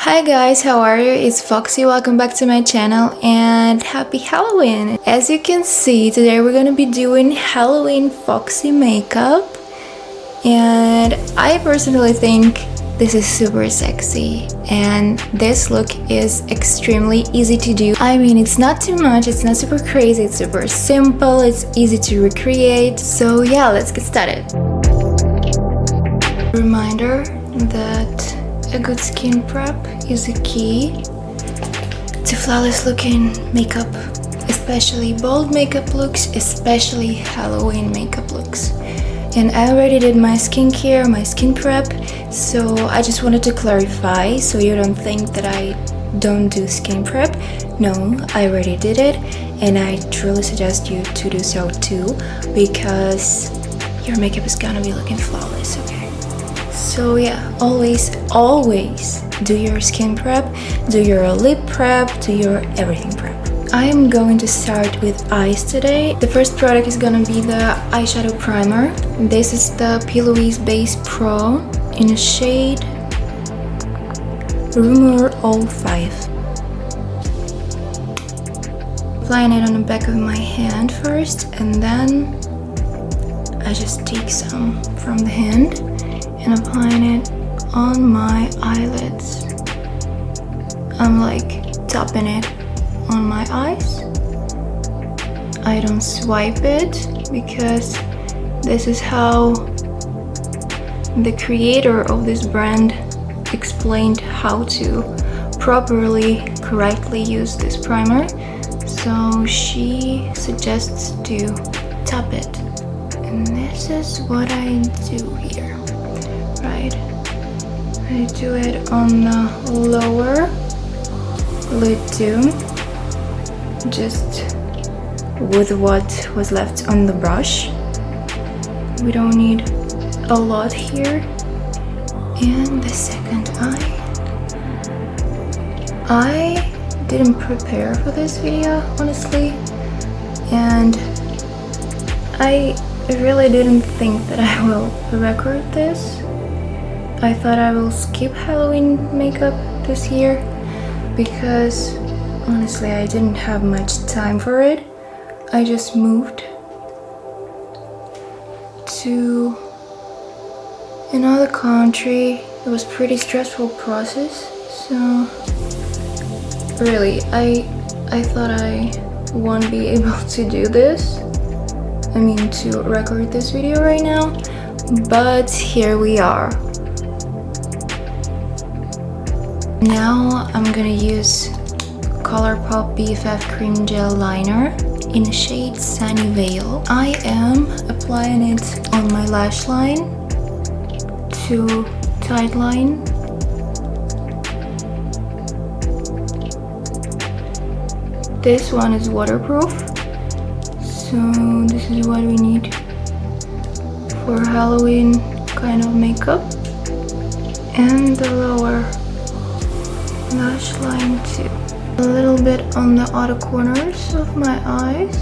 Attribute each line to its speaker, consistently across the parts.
Speaker 1: Hi guys, how are you? It's Foxy, welcome back to my channel and happy Halloween! As you can see, today we're gonna be doing Halloween Foxy makeup and I personally think this is super sexy and this look is extremely easy to do. I mean, it's not too much, it's not super crazy, it's super simple, it's easy to recreate. So yeah, let's get started. Reminder that a good skin prep is a key to flawless looking makeup, especially bold makeup looks, especially Halloween makeup looks. And I already did my skincare, my skin prep, so I just wanted to clarify so you don't think that I don't do skin prep. No, I already did it and I truly suggest you to do so too, because your makeup is gonna be looking flawless, okay? So yeah, always do your skin prep, do your lip prep, do your everything prep. I am going to start with eyes today. The first product is gonna be the eyeshadow primer. This is the P. Louise Base Pro in a shade Rumor 05. Applying it on the back of my hand first, and then I just take some from the hand and applying it on my eyelids. I'm like tapping it on my eyes. I don't swipe it because this is how the creator of this brand explained how to properly, correctly use this primer. So she suggests to tap it. And this is what I do here. Right, I do it on the lower lid too, just with what was left on the brush. We don't need a lot here. And the second eye. I didn't prepare for this video, honestly, and I really didn't think that I will record this. I thought I will skip Halloween makeup this year because honestly I didn't have much time for it. I just moved to another country. It was a pretty stressful process, so really I thought I won't be able to do this. I mean, to record this video right now, but here we are. Now I'm gonna use ColourPop BFF Cream Gel Liner in the shade Sunny Veil. I am applying it on my lash line to tight line. This one is waterproof, so this is what we need for Halloween kind of makeup. And the lower lash line too. A little bit on the outer corners of my eyes.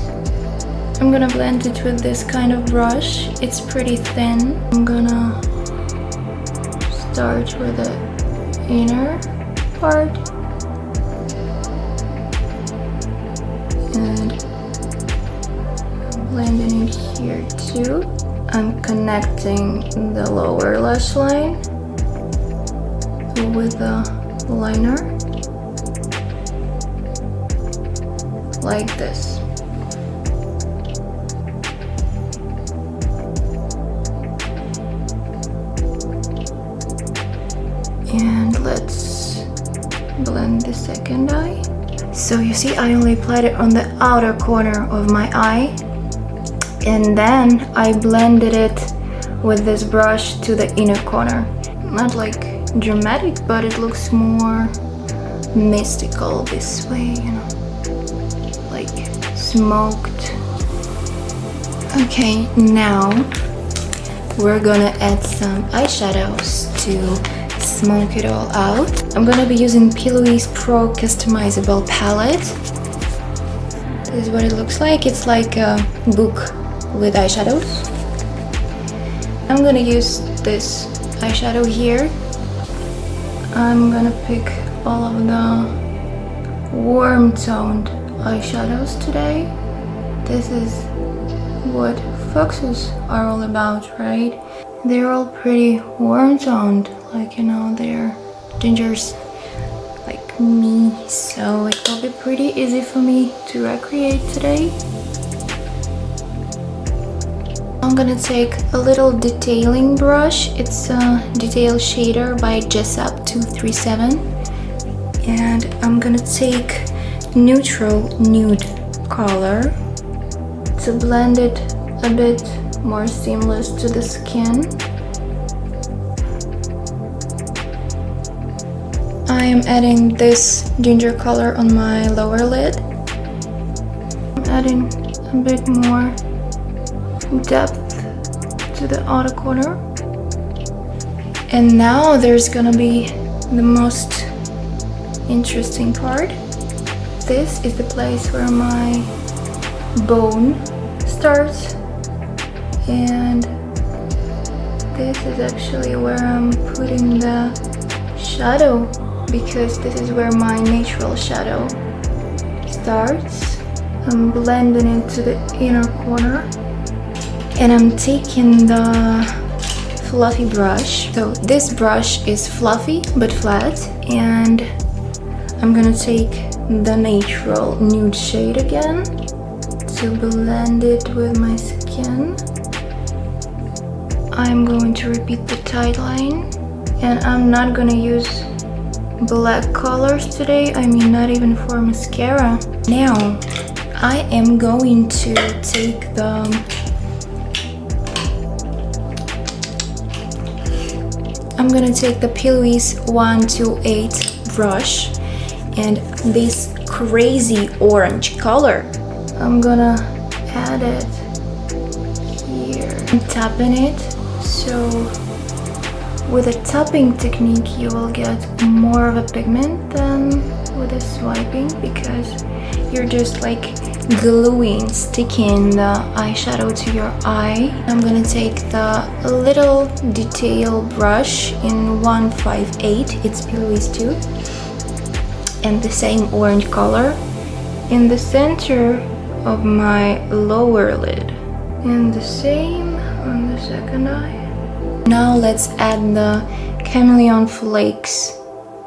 Speaker 1: I'm gonna blend it with this kind of brush. It's pretty thin. I'm gonna start with the inner part and blending it here too. I'm connecting the lower lash line with the liner like this. And let's blend the second eye. So you see, I only applied it on the outer corner of my eye, and then I blended it with this brush to the inner corner. Not like dramatic, but it looks more mystical this way, you know, like smoked. Okay, now we're gonna add some eyeshadows to smoke it all out. I'm gonna be using P. Louise Pro customizable palette. This is what it looks like. It's like a book with eyeshadows. I'm gonna use this eyeshadow here. I'm gonna pick all of the warm toned eyeshadows today. This is what Foxes are all about, right? They're all pretty warm toned, like, you know, they're gingers like me, so it will be pretty easy for me to recreate today. I'm gonna take a little detailing brush. It's a detail shader by Jessup 237, and I'm gonna take neutral nude color to blend it a bit more seamless to the skin. I am adding this ginger color on my lower lid. I'm adding a bit more depth to the outer corner. And now there's gonna be the most interesting part. This is the place where my bone starts, and this is actually where I'm putting the shadow, because this is where my natural shadow starts. I'm blending it to the inner corner, and I'm taking the fluffy brush. So this brush is fluffy but flat, and I'm gonna take the natural nude shade again to blend it with my skin. I'm going to repeat the tight line, and I'm not gonna use black colors today, I mean not even for mascara. Now I am going to take the Pillowy's 128 brush, and this crazy orange color, I'm gonna add it here. I'm tapping it, so with a tapping technique you will get more of a pigment than with a swiping, because you're just like gluing, sticking the eyeshadow to your eye. I'm gonna take the little detail brush in 158, it's Pillowy's too, and the same orange color in the center of my lower lid, and the same on the second eye. Now let's add the Chameleon Flakes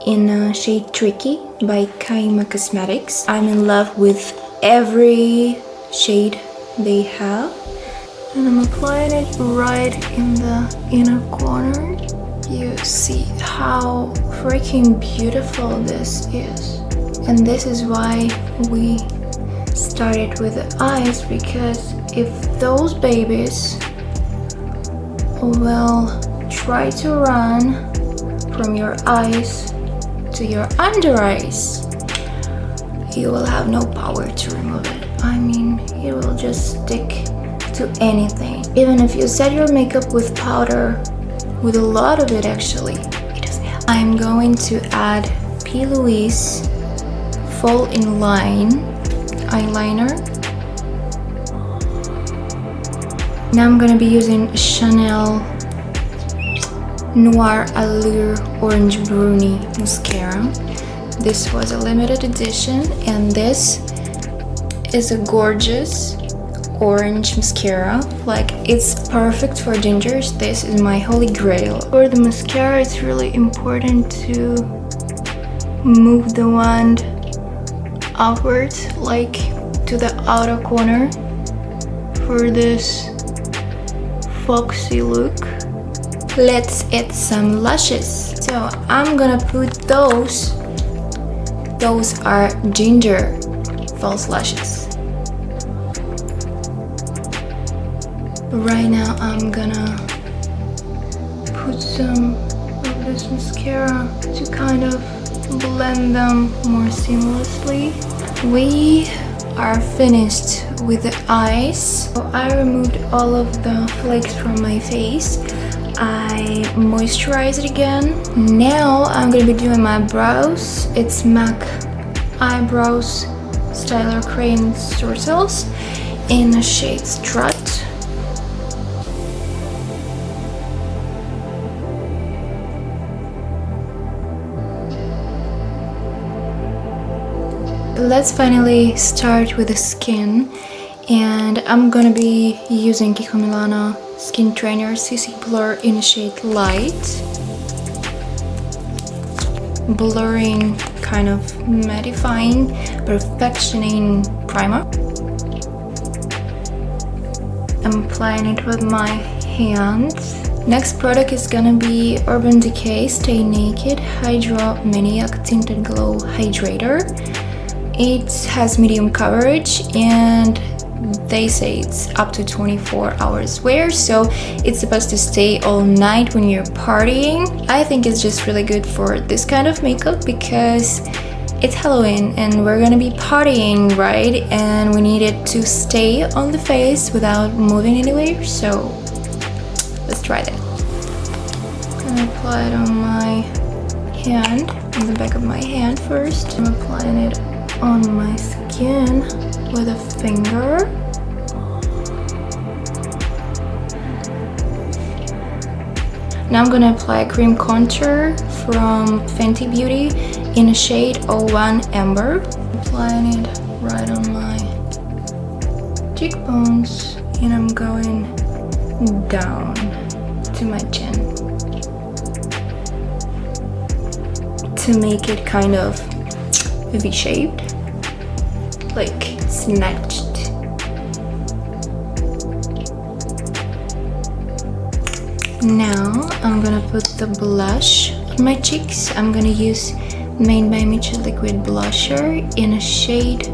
Speaker 1: in shade Tricky by Kaima Cosmetics. I'm in love with every shade they have, and I'm applying it right in the inner corner. You see how freaking beautiful this is, and this is why we started with the eyes, because if those babies will try to run from your eyes to your under eyes, you will have no power to remove it. I mean, it will just stick to anything. Even if you set your makeup with powder, with a lot of it actually, it doesn't help. I'm going to add Pillowy's Fall in Line eyeliner. Now I'm gonna be using Chanel Noir Allure Orange Bruni mascara. This was a limited edition, and this is a gorgeous orange mascara. Like, it's perfect for gingers. This is my holy grail. For the mascara, it's really important to move the wand outwards, like to the outer corner, for this foxy look. Let's add some lashes. So I'm gonna put those are ginger false lashes. Right now I'm gonna put some of this mascara to kind of blend them more seamlessly. We are finished with the eyes. So I removed all of the flakes from my face. I moisturize it again. Now I'm gonna be doing my brows. It's MAC Eyebrows Styler Crayon Sortels in the shade Strut. let's finally start with the skin. And I'm gonna be using Kiko Milano Skin Trainer CC Blur in a shade Light. Blurring, kind of mattifying, perfectioning primer. I'm applying it with my hands. Next product is gonna be Urban Decay Stay Naked Hydro Maniac Tinted Glow Hydrator. It has medium coverage and they say it's up to 24 hours wear, so it's supposed to stay all night when you're partying. I think it's just really good for this kind of makeup because it's Halloween and we're gonna be partying, right? And we need it to stay on the face without moving anywhere, so let's try that. I'm gonna apply it on my hand, on the back of my hand first. I'm applying it on my skin with a finger. Now I'm gonna apply a cream contour from Fenty Beauty in a shade 01 Amber. Applying it right on my cheekbones and I'm going down to my chin to make it kind of V-shaped, like snatched. Now I'm gonna put the blush on my cheeks. I'm gonna use Made by Mitchell Liquid Blusher in a shade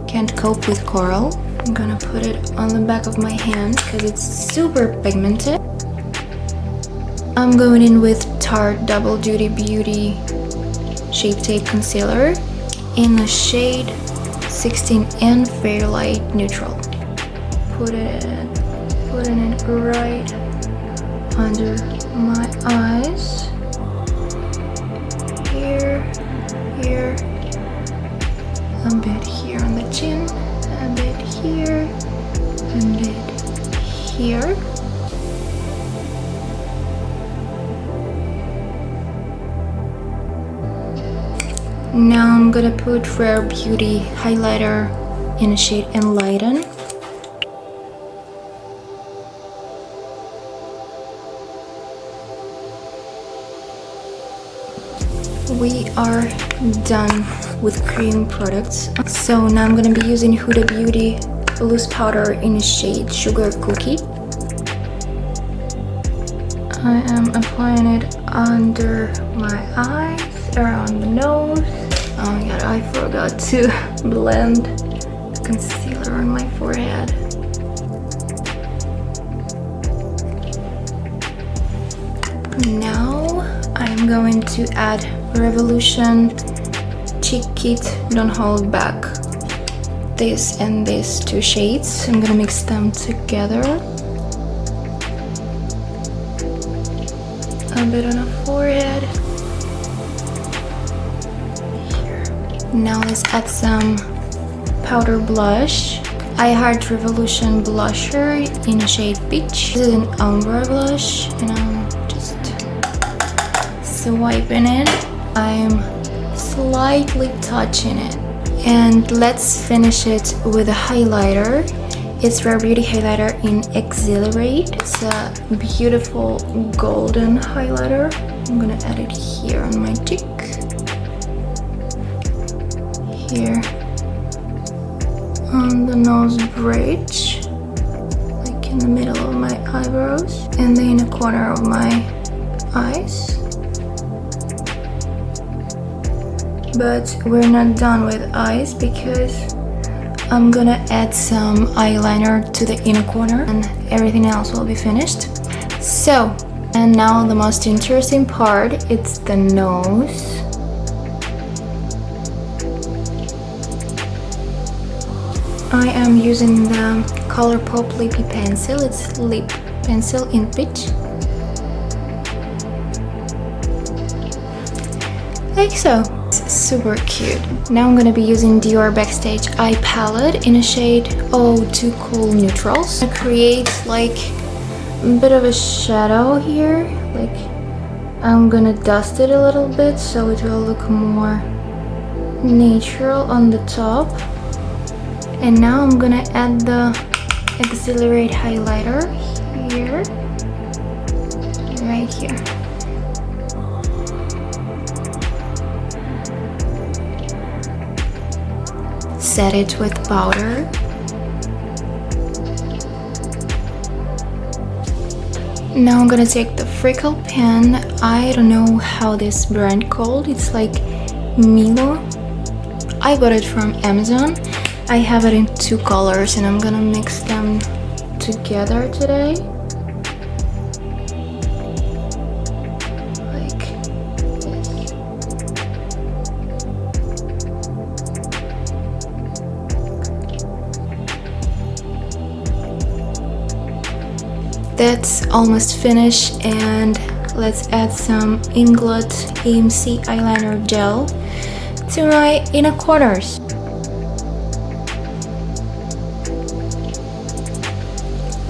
Speaker 1: Can't Cope with Coral. I'm gonna put it on the back of my hand because it's super pigmented. I'm going in with Tarte Double Duty Beauty Shape Tape Concealer in the shade 16N Fairlight Neutral. Putting it right under my eyes. Here, a bit here on the chin, a bit here, a bit here. Now I'm gonna put Rare Beauty highlighter in a shade Enlighten. We are done with cream products. So now I'm gonna be using Huda Beauty loose powder in a shade Sugar Cookie. I am applying it under my eyes, around the nose. Oh my god, I forgot to blend concealer on my forehead. Now I'm going to add Revolution Cheek Kit Don't Hold Back. This and these two shades. I'm gonna mix them together. A bit on the forehead. Here. Now let's add some powder blush. I Heart Revolution blusher in a shade Peach. This is an ombre blush and I'm just swiping it. I'm slightly touching it. And let's finish it with a highlighter. It's Rare Beauty highlighter in Exhilarate. It's a beautiful golden highlighter. I'm gonna add it here on my cheek. Here on the nose bridge, like in the middle of my eyebrows, and then in the corner of my eyes. But we're not done with eyes because I'm gonna add some eyeliner to the inner corner and everything else will be finished. So, and now the most interesting part, it's the nose. I am using the Colourpop Lippy Pencil. It's lip pencil in Peach. Like so. Super cute. Now I'm gonna be using Dior Backstage Eye Palette in a shade Too Cool Neutrals. I create like a bit of a shadow here. Like I'm gonna dust it a little bit so it will look more natural on the top. And now I'm gonna add the Accelerate highlighter here, right here. Set it with powder. Now I'm gonna take the Freckle pen. I don't know how this brand called. It's like Milo. I bought it from Amazon. I have it in 2 colors and I'm gonna mix them together today. Like this. That's almost finished, and let's add some Inglot AMC eyeliner gel to my inner corners.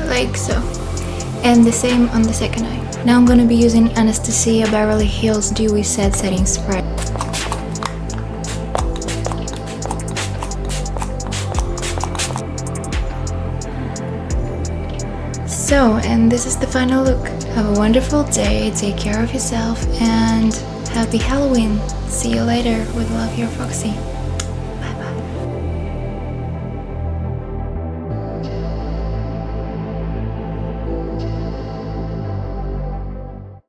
Speaker 1: Like so. And the same on the second eye. Now I'm gonna be using Anastasia Beverly Hills Dewy Set Setting Spray. So, and this is the final look. Have a wonderful day, take care of yourself, and happy Halloween. See you later. With love, your Foxy.